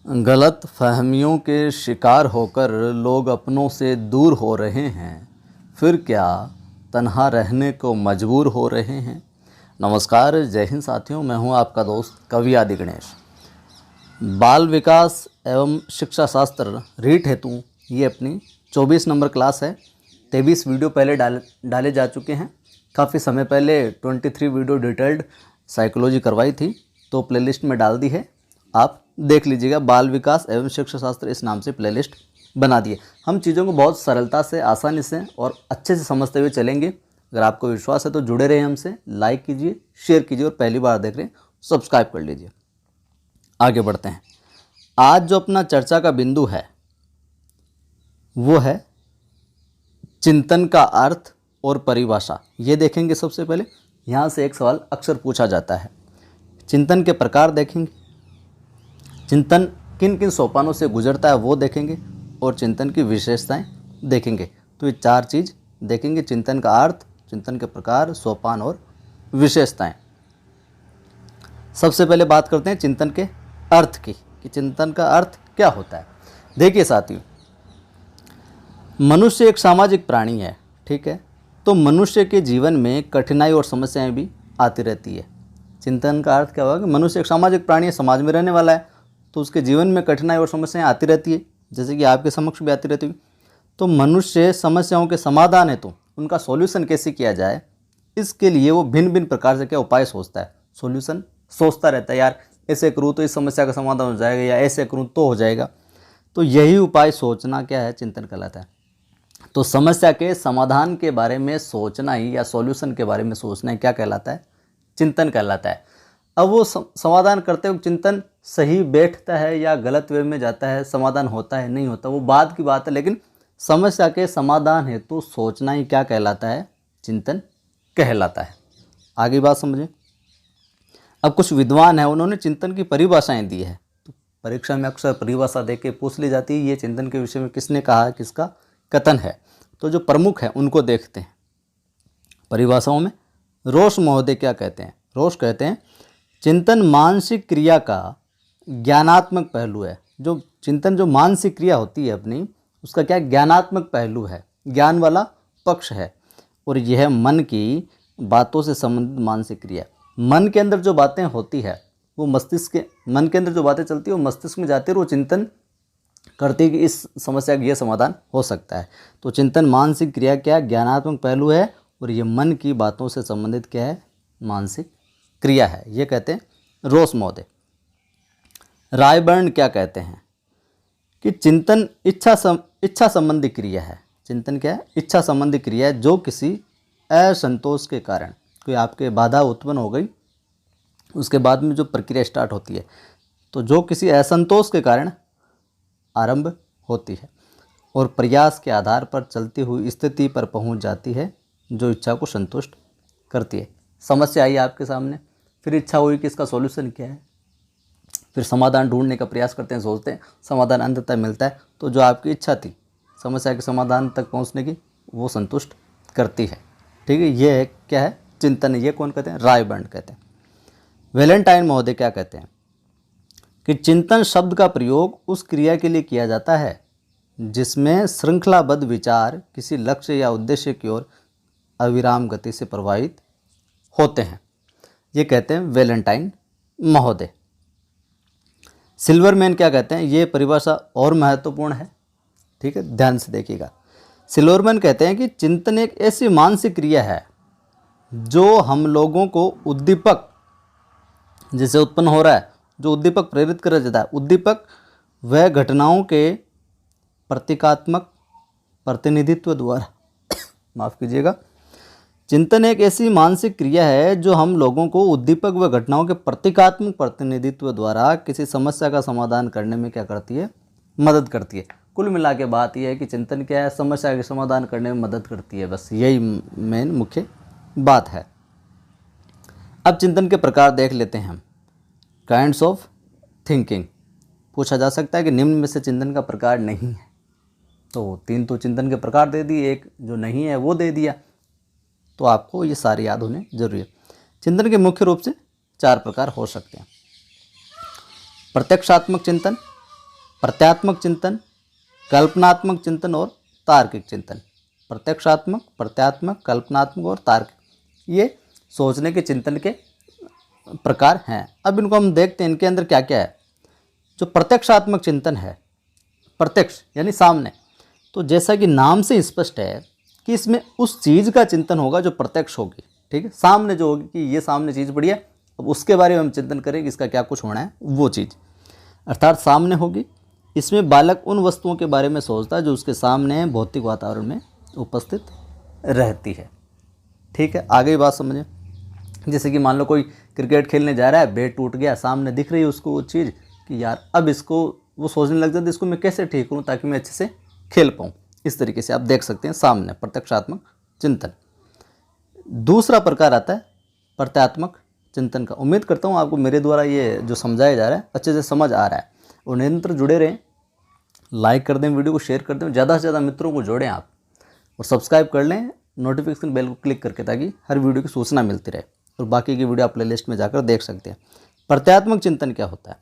गलत फहमियों के शिकार होकर लोग अपनों से दूर हो रहे हैं, फिर क्या तन्हा रहने को मजबूर हो रहे हैं। नमस्कार, जय हिंद साथियों, मैं हूं आपका दोस्त कवि आदि गणेश। बाल विकास एवं शिक्षा शास्त्र रीट हेतु ये अपनी 24 नंबर क्लास है। 23 वीडियो पहले डाले जा चुके हैं। काफ़ी समय पहले 23 वीडियो डिटेल्ड साइकोलॉजी करवाई थी, तो प्लेलिस्ट में डाल दी है, आप देख लीजिएगा। बाल विकास एवं शिक्षा शास्त्र इस नाम से प्लेलिस्ट बना दिए। हम चीज़ों को बहुत सरलता से, आसानी से और अच्छे से समझते हुए चलेंगे। अगर आपको विश्वास है तो जुड़े रहिए हमसे, लाइक कीजिए, शेयर कीजिए और पहली बार देख रहे हैं सब्सक्राइब कर लीजिए। आगे बढ़ते हैं। आज जो अपना चर्चा का बिंदु है वो है चिंतन का अर्थ और परिभाषा। ये देखेंगे। सबसे पहले यहाँ से एक सवाल अक्सर पूछा जाता है। चिंतन के प्रकार देखेंगे, चिंतन किन किन सोपानों से गुजरता है वो देखेंगे, और चिंतन की विशेषताएं देखेंगे। तो ये चार चीज़ देखेंगे: चिंतन का अर्थ, चिंतन के प्रकार, सोपान और विशेषताएं। सबसे पहले बात करते हैं चिंतन के अर्थ की, कि चिंतन का अर्थ क्या होता है। देखिए साथियों, मनुष्य एक सामाजिक प्राणी है, ठीक है। तो मनुष्य के जीवन में कठिनाई और समस्याएं भी आती रहती है। चिंतन का अर्थ क्या होगा कि मनुष्य एक सामाजिक प्राणी है, समाज में रहने वाला है, तो उसके जीवन में कठिनाई और समस्याएं आती रहती है, जैसे कि आपके समक्ष भी आती रहती है। तो मनुष्य समस्याओं के समाधान है, तो उनका सॉल्यूशन कैसे किया जाए, इसके लिए वो भिन्न भिन्न प्रकार से क्या उपाय सोचता है, सॉल्यूशन सोचता रहता है। यार ऐसे करूँ तो इस समस्या का समाधान हो जाएगा, या ऐसे करूँ तो हो जाएगा। तो यही उपाय सोचना क्या है, चिंतन कहलाता है। तो समस्या के समाधान के बारे में सोचना ही, या सॉल्यूशन के बारे में सोचना ही क्या कहलाता है, चिंतन कहलाता है। अब वो समाधान करते हुए चिंतन सही बैठता है या गलत वे में जाता है, समाधान होता है नहीं होता, वो बाद की बात है। लेकिन समस्या के समाधान हेतु तो सोचना ही क्या कहलाता है, चिंतन कहलाता है। आगे बात समझें। अब कुछ विद्वान हैं, उन्होंने चिंतन की परिभाषाएं दी है। तो परीक्षा में अक्सर परिभाषा दे के पूछ ली जाती है, ये चिंतन के विषय में किसने कहा है, किसका कथन है। तो जो प्रमुख है उनको देखते हैं। परिभाषाओं में रोश महोदय क्या कहते हैं। रोश कहते हैं, चिंतन मानसिक क्रिया का ज्ञानात्मक पहलू है। जो चिंतन, जो मानसिक क्रिया होती है अपनी, उसका क्या ज्ञानात्मक पहलू है, ज्ञान वाला पक्ष है। और यह मन की बातों से संबंधित मानसिक क्रिया। मन के अंदर जो बातें होती है वो मस्तिष्क के, मन के अंदर जो बातें चलती है वो मस्तिष्क में जाती है, और वो चिंतन करती है कि इस समस्या का यह समाधान हो सकता है। तो चिंतन मानसिक क्रिया क्या ज्ञानात्मक पहलू है, और ये मन की बातों से संबंधित क्या है, मानसिक क्रिया है। ये कहते हैं रोश महोदय। रायबर्न क्या कहते हैं कि चिंतन इच्छा संबंधी क्रिया है। चिंतन क्या है, इच्छा संबंधी क्रिया है, जो किसी असंतोष के कारण, कोई आपके बाधा उत्पन्न हो गई, उसके बाद में जो प्रक्रिया स्टार्ट होती है, तो जो किसी असंतोष के कारण आरंभ होती है और प्रयास के आधार पर चलती हुई स्थिति पर पहुंच जाती है, जो इच्छा को संतुष्ट करती है। समस्या आई आपके सामने, फिर इच्छा हुई कि इसका सॉल्यूशन क्या है, फिर समाधान ढूंढने का प्रयास करते हैं, सोचते हैं, समाधान अंततः मिलता है। तो जो आपकी इच्छा थी समस्या के समाधान तक पहुंचने की, वो संतुष्ट करती है, ठीक है। ये है क्या है, चिंतन। ये कौन कहते हैं, रायबर्न कहते हैं। वैलेंटाइन महोदय क्या कहते हैं कि चिंतन शब्द का प्रयोग उस क्रिया के लिए किया जाता है जिसमें श्रृंखलाबद्ध विचार किसी लक्ष्य या उद्देश्य की ओर अविराम गति से प्रवाहित होते हैं। ये कहते हैं वैलेंटाइन महोदय। सिल्वरमैन क्या कहते हैं, ये परिभाषा और महत्वपूर्ण है, ठीक है, ध्यान से देखिएगा। सिल्वरमैन कहते हैं कि चिंतन एक ऐसी मानसिक क्रिया है जो हम लोगों को उद्दीपक, जिसे उत्पन्न हो रहा है, जो उद्दीपक प्रेरित कर जाता है, उद्दीपक वह घटनाओं के प्रतीकात्मक प्रतिनिधित्व द्वारा माफ़ कीजिएगा। चिंतन एक ऐसी मानसिक क्रिया है जो हम लोगों को उद्दीपक व घटनाओं के प्रतीकात्मक प्रतिनिधित्व द्वारा किसी समस्या का समाधान करने में क्या करती है, मदद करती है। कुल मिला के बात यह है कि चिंतन क्या है, समस्या के समाधान करने में मदद करती है। बस यही मेन मुख्य बात है। अब चिंतन के प्रकार देख लेते हैं हम। काइंड्स ऑफ थिंकिंग पूछा जा सकता है कि निम्न में से चिंतन का प्रकार नहीं है, तो 3 तो चिंतन के प्रकार दे दिए, एक जो नहीं है वो दे दिया। तो आपको ये सारे याद होने जरूरी है। चिंतन के मुख्य रूप से 4 प्रकार हो सकते हैं। प्रत्यक्षात्मक चिंतन, प्रत्यात्मक चिंतन, कल्पनात्मक चिंतन और तार्किक चिंतन। प्रत्यक्षात्मक, प्रत्यात्मक, कल्पनात्मक और तार्किक, ये सोचने के चिंतन के प्रकार हैं। अब इनको हम देखते हैं इनके अंदर क्या क्या है। जो प्रत्यक्षात्मक चिंतन है, प्रत्यक्ष यानी सामने, तो जैसा कि नाम से स्पष्ट है कि इसमें उस चीज़ का चिंतन होगा जो प्रत्यक्ष होगी। ठीक है, सामने जो होगी कि ये सामने चीज़ पड़ी है, अब उसके बारे में हम चिंतन करेंगे इसका क्या कुछ होना है, वो चीज़ अर्थात सामने होगी। इसमें बालक उन वस्तुओं के बारे में सोचता है जो उसके सामने भौतिक वातावरण में उपस्थित रहती है। ठीक है, आगे बात समझें। जैसे कि मान लो कोई क्रिकेट खेलने जा रहा है, बैट टूट गया, सामने दिख रही है उसको वो चीज़ कि यार अब इसको वो सोचने लग जाता है इसको मैं कैसे ठीक करूँ ताकि मैं अच्छे से खेल पाऊँ। इस तरीके से आप देख सकते हैं सामने प्रत्यक्षात्मक चिंतन। दूसरा प्रकार आता है प्रत्यात्मक चिंतन का। उम्मीद करता हूँ आपको मेरे द्वारा ये जो समझाया जा रहा है अच्छे से समझ आ रहा है। और निरंतर जुड़े रहें, लाइक कर दें, वीडियो को शेयर कर दें, ज़्यादा से ज़्यादा मित्रों को जोड़ें आप, और सब्सक्राइब कर लें नोटिफिकेशन बेल को क्लिक करके, ताकि हर वीडियो की सूचना मिलती रहे। और बाकी की वीडियो आप प्लेलिस्ट में जाकर देख सकते हैं। प्रत्यात्मक चिंतन क्या होता है?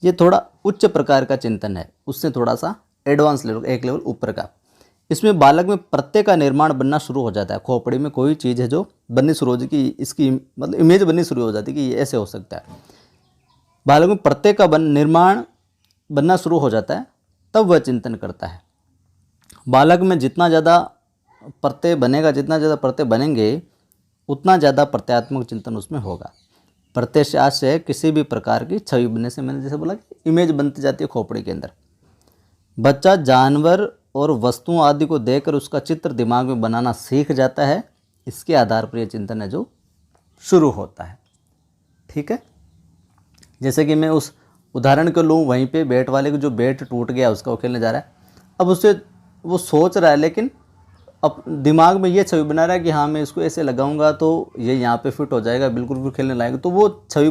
ये थोड़ा उच्च प्रकार का चिंतन है, उससे थोड़ा सा एडवांस लेवल, एक लेवल ऊपर का। इसमें बालक में प्रत्यय का निर्माण बनना शुरू हो जाता है। खोपड़ी में कोई चीज़ है जो बननी शुरू हो जाती है, इसकी मतलब इमेज बननी शुरू हो जाती है कि ये ऐसे हो सकता है। बालक में प्रत्यय का निर्माण बनना शुरू हो जाता है, तब वह चिंतन करता है। बालक में जितना ज़्यादा प्रत्यय बनेगा, जितना ज़्यादा प्रत्यय बनेंगे, उतना ज़्यादा प्रत्यात्मक चिंतन उसमें होगा। प्रत्यय से आशय किसी भी प्रकार की छवि बनने से, मैंने जैसे बोला कि इमेज बनती जाती है खोपड़ी के अंदर। बच्चा जानवर और वस्तुओं आदि को देखकर उसका चित्र दिमाग में बनाना सीख जाता है। इसके आधार पर यह चिंतन है जो शुरू होता है। ठीक है, जैसे कि मैं उस उदाहरण को लूँ, वहीं पे बैट वाले को जो बैट टूट गया उसका वो खेलने जा रहा है, अब उससे वो सोच रहा है, लेकिन अब दिमाग में ये छवि बना रहा है कि हाँ मैं इसको ऐसे लगाऊंगा तो ये यहाँ पे फिट हो जाएगा, बिल्कुल भी खेलने लायक। तो वो छवि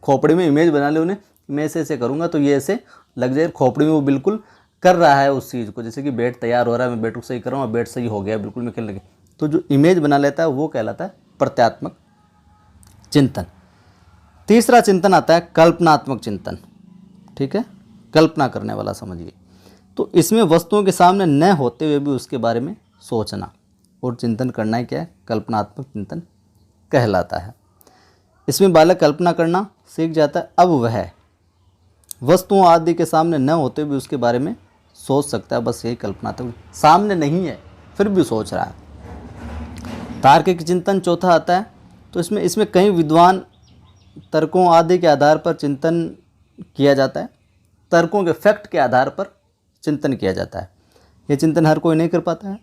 खोपड़ी में इमेज बना ले उन्हें, मैं ऐसे ऐसे करूँगा तो ये ऐसे लग जाए। खोपड़ी में वो बिल्कुल कर रहा है उस चीज़ को, जैसे कि बैट तैयार हो रहा है, मैं बैट को सही कर रहा हूँ, बैट सही हो गया, बिल्कुल मैं खेलने लगे। तो जो इमेज बना लेता है वो कहलाता है प्रत्यात्मक चिंतन। तीसरा चिंतन आता है कल्पनात्मक चिंतन। ठीक है, कल्पना करने वाला समझिए। तो इसमें वस्तुओं के सामने न होते हुए भी उसके बारे में सोचना और चिंतन करना ही क्या है, कल्पनात्मक चिंतन कहलाता है। इसमें बालक कल्पना करना सीख जाता है। अब वह वस्तुओं आदि के सामने न होते हुए भी उसके बारे में सोच सकता है। बस यही कल्पनात्मक, सामने नहीं है फिर भी सोच रहा है। तार्किक चिंतन चौथा आता है। तो इसमें कई विद्वान तर्कों आदि के आधार पर चिंतन किया जाता है। तर्कों के फैक्ट के आधार पर चिंतन किया जाता है। यह चिंतन हर कोई नहीं कर पाता है।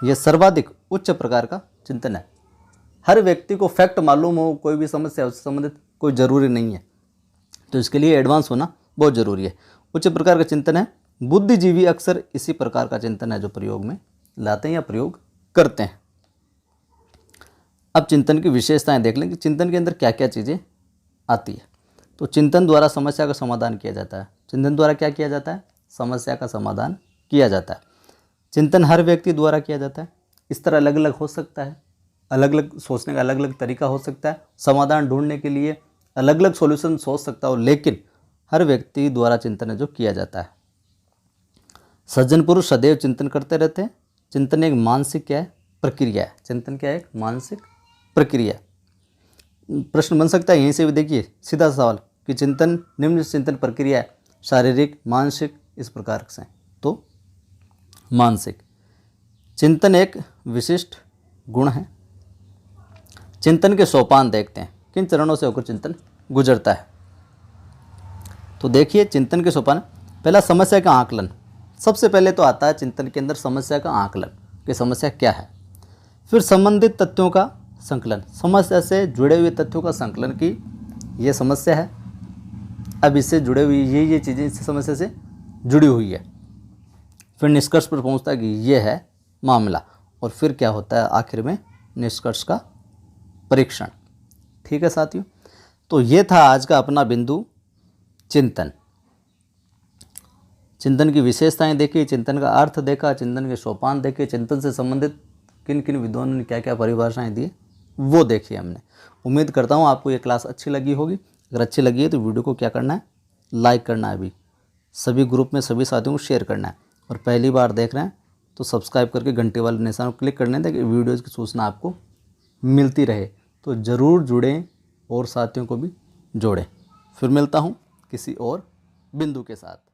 यह सर्वाधिक उच्च प्रकार का चिंतन है। हर व्यक्ति को फैक्ट मालूम हो, कोई भी समस्या उससे संबंधित कोई ज़रूरी नहीं है। तो इसके लिए एडवांस होना बहुत ज़रूरी है। उच्च प्रकार का चिंतन है। बुद्धिजीवी अक्सर इसी प्रकार का चिंतन है जो प्रयोग में लाते हैं या प्रयोग करते हैं। अब चिंतन की विशेषताएं देख लें कि चिंतन के अंदर क्या क्या चीज़ें आती है। तो चिंतन द्वारा समस्या का समाधान किया जाता है। चिंतन द्वारा क्या किया जाता है? समस्या का समाधान किया जाता है। चिंतन हर व्यक्ति द्वारा किया जाता है। इस तरह अलग अलग हो सकता है, अलग अलग सोचने का अलग अलग तरीका हो सकता है, समाधान ढूंढने के लिए अलग अलग सॉल्यूशन सोच सकता हो, लेकिन हर व्यक्ति द्वारा चिंतन है जो किया जाता है। सज्जन पुरुष सदैव चिंतन करते रहते हैं। चिंतन एक मानसिक क्या है, प्रक्रिया है। चिंतन क्या है? एक मानसिक प्रक्रिया। प्रश्न बन सकता है यहीं से भी, देखिए सीधा सवाल कि चिंतन निम्न चिंतन प्रक्रिया है, शारीरिक, मानसिक, इस प्रकार से। तो मानसिक चिंतन एक विशिष्ट गुण है। चिंतन के सोपान देखते हैं, किन चरणों से होकर चिंतन गुजरता है। तो देखिए चिंतन के सोपान, पहला समस्या का आकलन। सबसे पहले तो आता है चिंतन के अंदर समस्या का आकलन कि समस्या क्या है। फिर संबंधित तथ्यों का संकलन, समस्या से जुड़े हुए तथ्यों का संकलन कि यह समस्या है, अब इससे जुड़े हुई ये चीज़ें इस समस्या से जुड़ी हुई है। फिर निष्कर्ष पर पहुंचता है कि यह है मामला, और फिर क्या होता है आखिर में निष्कर्ष का परीक्षण। ठीक है साथियों, तो ये था आज का अपना बिंदु चिंतन। चिंतन की विशेषताएं देखी, चिंतन का अर्थ देखा, चिंतन के सोपान देखे, चिंतन से संबंधित किन किन विद्वानों ने क्या क्या परिभाषाएं दी वो देखी हमने। उम्मीद करता हूँ आपको ये क्लास अच्छी लगी होगी। अगर अच्छी लगी है तो वीडियो को क्या करना है, लाइक करना है अभी, सभी ग्रुप में सभी साथियों को शेयर करना है। और पहली बार देख रहे हैं तो सब्सक्राइब करके घंटे वाले निशान को क्लिक करना है ताकि वीडियोज़ की सूचना आपको मिलती रहे। तो ज़रूर जुड़ें और साथियों को भी जोड़ें। फिर मिलता हूँ किसी और बिंदु के साथ।